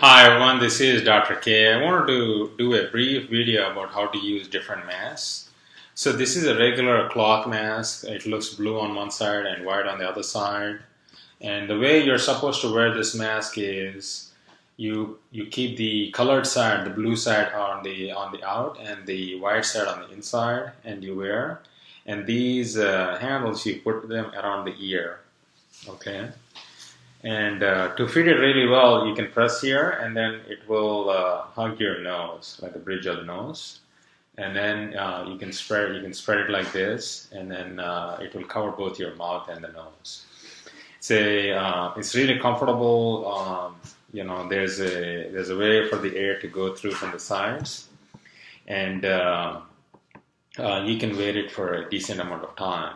Hi everyone, this is Dr. K. I wanted to do a brief video about how to use different masks. So this is a regular cloth mask. It looks blue on one side and white on the other side. And the way you're supposed to wear this mask is you keep the colored side, the blue side on the out and the white side on the inside, and you wear. And these handles, you put them around the ear. Okay. And to fit it really well, you can press here and then it will hug your nose, like the bridge of the nose. And then you can spread it like this, and then it will cover both your mouth and the nose. It's really comfortable. There's a way for the air to go through from the sides, and you can wear it for a decent amount of time.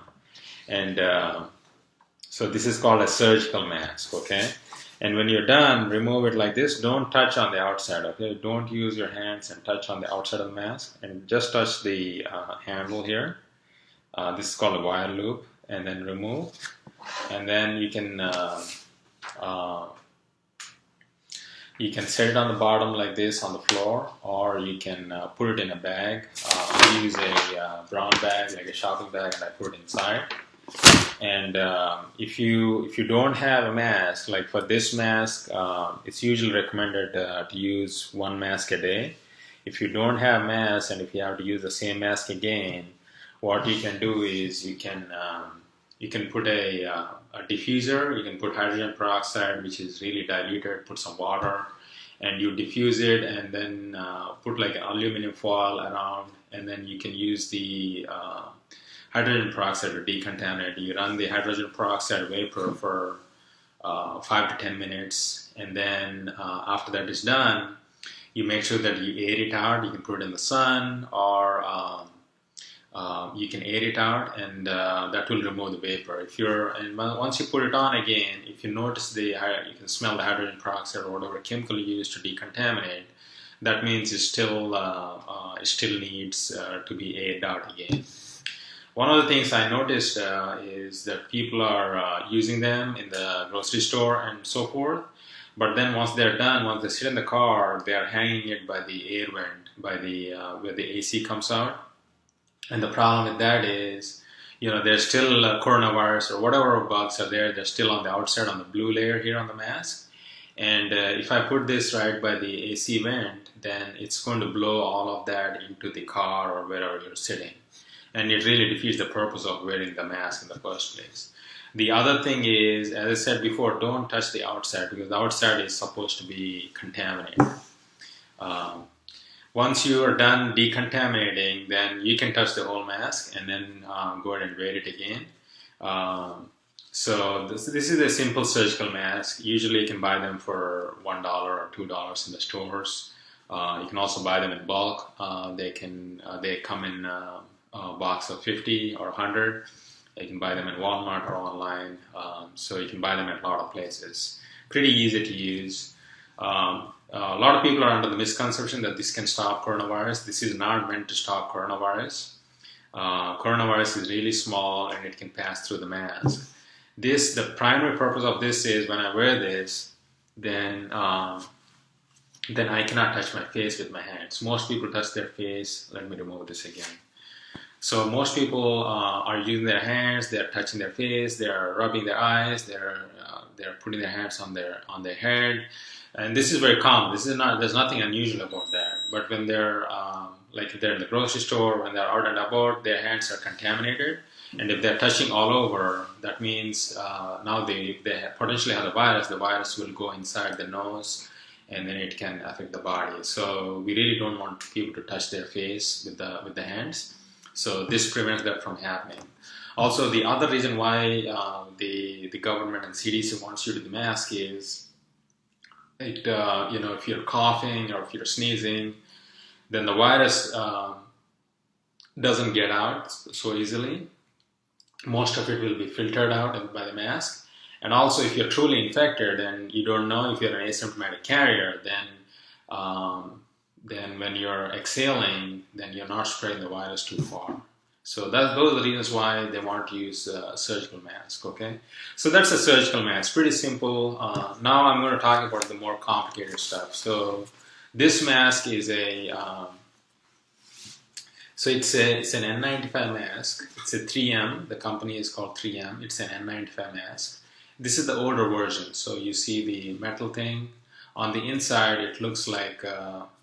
And so this is called a surgical mask, okay? And when you're done, remove it like this. Don't touch on the outside, okay? Don't use your hands and touch on the outside of the mask. And just touch the handle here. This is called a wire loop. And then remove. And then you can set it on the bottom like this on the floor, or you can put it in a bag. I use a brown bag, like a shopping bag, and I put it inside. And if you don't have a mask, like for this mask, it's usually recommended to use one mask a day. If you don't have mask and if you have to use the same mask again, what you can do is you can put a diffuser. You can put hydrogen peroxide, which is really diluted, put some water, and you diffuse it, and then put like an aluminum foil around, and then you can use the hydrogen peroxide to decontaminate. You run the hydrogen peroxide vapor for 5 to 10 minutes, and then after that is done, you make sure that you air it out. You can put it in the sun, or you can air it out, and that will remove the vapor. Once you put it on again, if you notice you can smell the hydrogen peroxide or whatever chemical you use to decontaminate, that means it still needs to be aired out again. One of the things I noticed is that people are using them in the grocery store and so forth, but then once they're done, once they sit in the car, they are hanging it by the air vent, by the where the AC comes out. And the problem with that is, there's still coronavirus or whatever bugs are there, they're still on the outside on the blue layer here on the mask. And if I put this right by the AC vent, then it's going to blow all of that into the car or wherever you're sitting. And it really defeats the purpose of wearing the mask in the first place. The other thing is, as I said before, don't touch the outside, because the outside is supposed to be contaminated. Once you are done decontaminating, then you can touch the whole mask and then go ahead and wear it again. So this is a simple surgical mask. Usually you can buy them for $1 or $2 in the stores. You can also buy them in bulk. They come in a box of 50 or 100. You can buy them in Walmart or online, so you can buy them at a lot of places. Pretty easy to use. A lot of people are under the misconception that this can stop coronavirus. This is not meant to stop coronavirus. Coronavirus is really small and it can pass through the mask. The primary purpose of this is when I wear this, then I cannot touch my face with my hands. Most people touch their face. Let me remove this again. So most people are using their hands, they're touching their face, they're rubbing their eyes, they're putting their hands on their head, and this is very common. There's nothing unusual about that. But when they're if they're in the grocery store, when they're out and about, their hands are contaminated, and if they're touching all over, that means now they potentially have the virus. The virus will go inside the nose, and then it can affect the body. So we really don't want people to touch their face with the hands. So this prevents that from happening. Also, the other reason why the government and CDC wants you to do the mask is, if you're coughing or if you're sneezing, then the virus doesn't get out so easily. Most of it will be filtered out by the mask. And also, if you're truly infected and you don't know if you're an asymptomatic carrier, then when you're exhaling, then you're not spreading the virus too far. So those are the reasons why they want to use a surgical mask. Okay, so that's a surgical mask, pretty simple. Now I'm going to talk about the more complicated stuff. So this mask is it's an N95 mask. It's a 3M. The company is called 3M. It's an N95 mask. This is the older version. So you see the metal thing. On the inside, it looks like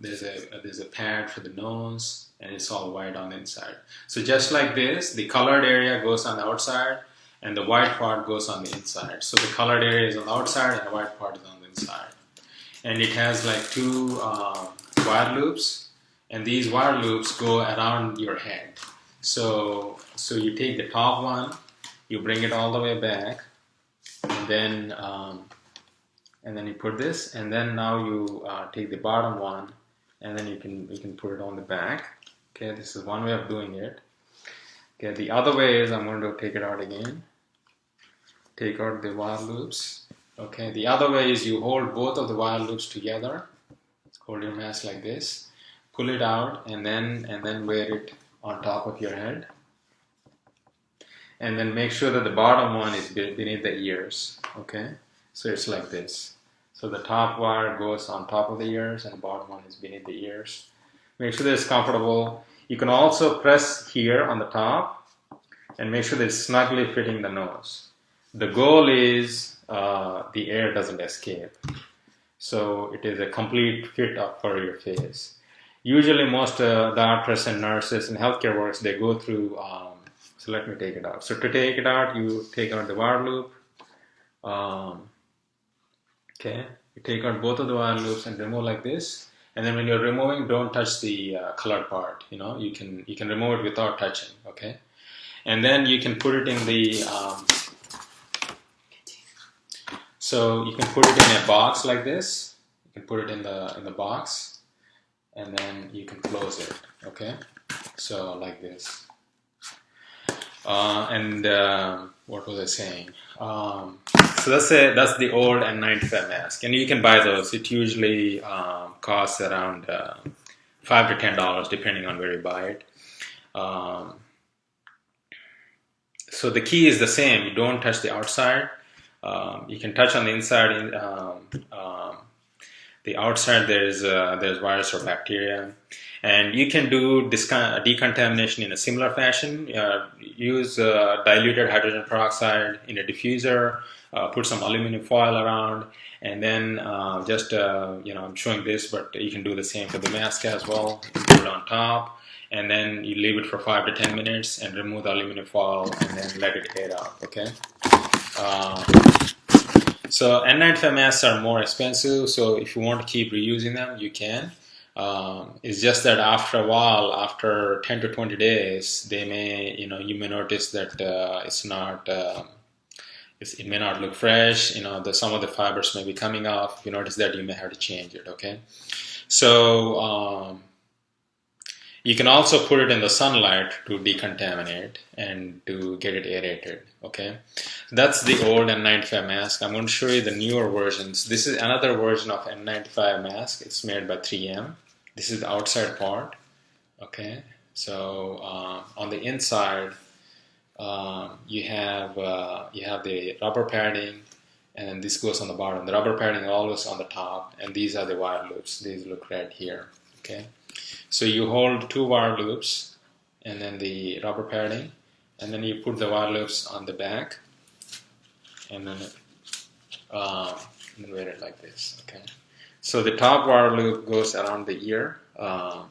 there's a pad for the nose, and it's all white on the inside. So just like this, the colored area goes on the outside, and the white part goes on the inside. So the colored area is on the outside, and the white part is on the inside. And it has like two wire loops, and these wire loops go around your head. So you take the top one, you bring it all the way back, and then you put this, and then now you take the bottom one, and then you can put it on the back. Okay, this is one way of doing it. Okay, the other way is I'm going to take it out again. Take out the wire loops. Okay, the other way is you hold both of the wire loops together. Hold your mask like this. Pull it out, and then wear it on top of your head. And then make sure that the bottom one is beneath the ears. Okay. So it's like this. So the top wire goes on top of the ears, and the bottom one is beneath the ears. Make sure that it's comfortable. You can also press here on the top and make sure that it's snugly fitting the nose. The goal is the air doesn't escape. So it is a complete fit up for your face. Usually most doctors and nurses and healthcare workers, they go through, so let me take it out. So to take it out, you take out the wire loop. Okay, you take out both of the wire loops and remove like this. And then when you're removing, don't touch the colored part. You know, you can remove it without touching. Okay, and then you can put it in the. So you can put it in a box like this. You can put it in the box, and then you can close it. Okay, so like this. What was I saying? So that's the old N95 mask, and you can buy those. It usually costs around $5 to $10 depending on where you buy it. So the key is the same. You don't touch the outside. You can touch on the inside. The outside there's virus or bacteria. And you can do decontamination in a similar fashion. Use diluted hydrogen peroxide in a diffuser, put some aluminum foil around, and then I'm showing this, but you can do the same for the mask as well. You put it on top, and then you leave it for 5 to 10 minutes and remove the aluminum foil, and then let it air out, okay? So N95 masks are more expensive, so if you want to keep reusing them, you can. It's just that after a while, after 10 to 20 days, you may notice that it may not look fresh. Some of the fibers may be coming off. If you notice that, you may have to change it. Okay, so you can also put it in the sunlight to decontaminate and to get it aerated. Okay, that's the old N95 mask. I'm going to show you the newer versions. This is another version of N95 mask. It's made by 3M. This is the outside part. Okay, so on the inside, you have the rubber padding, and then this goes on the bottom. The rubber padding is always on the top, and these are the wire loops. These look red here. Okay, so you hold 2 wire loops, and then the rubber padding, and then you put the wire loops on the back, and then wear it like this. Okay. So the top wire loop goes around the ear, on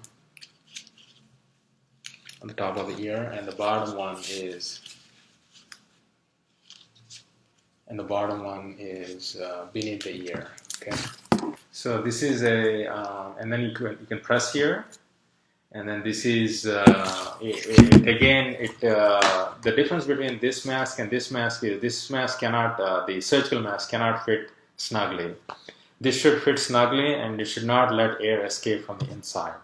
the top of the ear, and the bottom one is beneath the ear. Okay. So this is and then you can press here, and then this is the difference between this mask and this mask is this mask cannot the surgical mask cannot fit snugly. This should fit snugly, and it should not let air escape from the inside.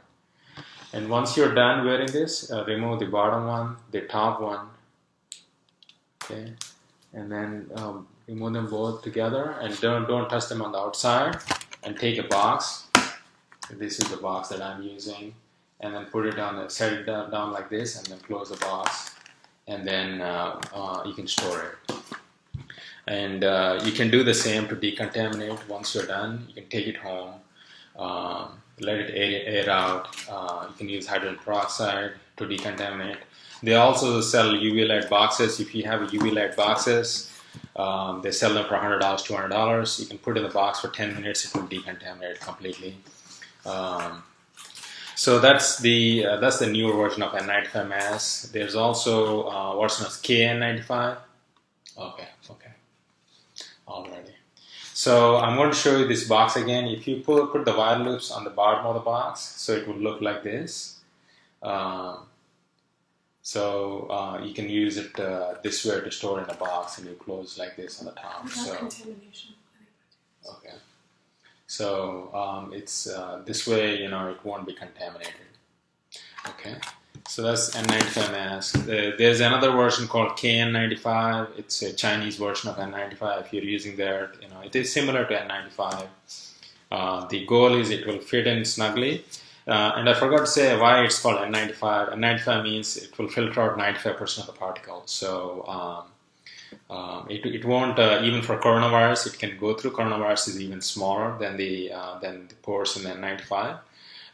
And once you're done wearing this, remove the bottom one, the top one, okay, and then remove them both together, and don't touch them on the outside. And take a box. This is the box that I'm using, and then put it on, set it down like this, and then close the box, and then you can store it. And you can do the same to decontaminate. Once you're done, you can take it home, let it air out. You can use hydrogen peroxide to decontaminate. They also sell UV light boxes. If you have UV light boxes, they sell them for $100, $200. You can put it in the box for 10 minutes. It will decontaminate completely. So that's the newer version of N95 mask. There's also version of KN95. Okay. Alrighty. So I'm going to show you this box again. If you put the wire loops on the bottom of the box, so it would look like this. So you can use it this way to store in a box, and you close like this on the top. So contamination. Okay. So it's this way, it won't be contaminated. Okay. So that's N95 mask. There's another version called KN95. It's a Chinese version of N95. If you're using that, it is similar to N95. The goal is it will fit in snugly. And I forgot to say why it's called N95. N95 means it will filter out 95% of the particles. So it won't, even for coronavirus, it can go through. Coronavirus is even smaller than the pores in N95.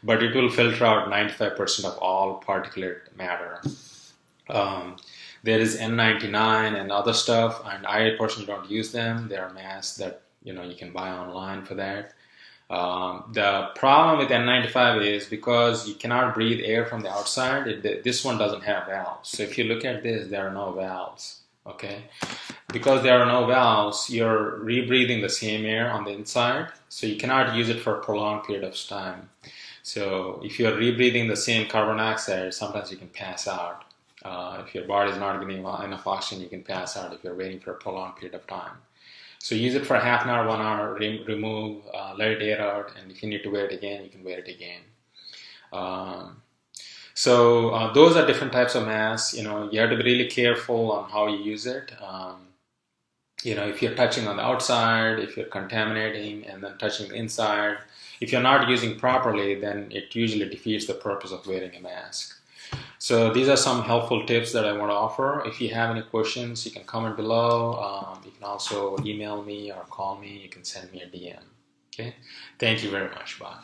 But it will filter out 95% of all particulate matter. There is N99 and other stuff, and I personally don't use them. There are masks that you can buy online for that. The problem with N95 is because you cannot breathe air from the outside. This one doesn't have valves. So if you look at this, there are no valves. Okay, because there are no valves, you're rebreathing the same air on the inside, so you cannot use it for a prolonged period of time. So if you're rebreathing the same carbon dioxide, sometimes you can pass out. If your body is not getting enough oxygen, you can pass out if you're waiting for a prolonged period of time. So use it for half an hour, 1 hour, remove, let it air out, and if you need to wear it again, you can wear it again. So those are different types of masks. You have to be really careful on how you use it. If you're touching on the outside, if you're contaminating and then touching the inside, if you're not using properly, then it usually defeats the purpose of wearing a mask. So these are some helpful tips that I want to offer. If you have any questions, you can comment below. You can also email me or call me. You can send me a DM. Okay. Thank you very much. Bye.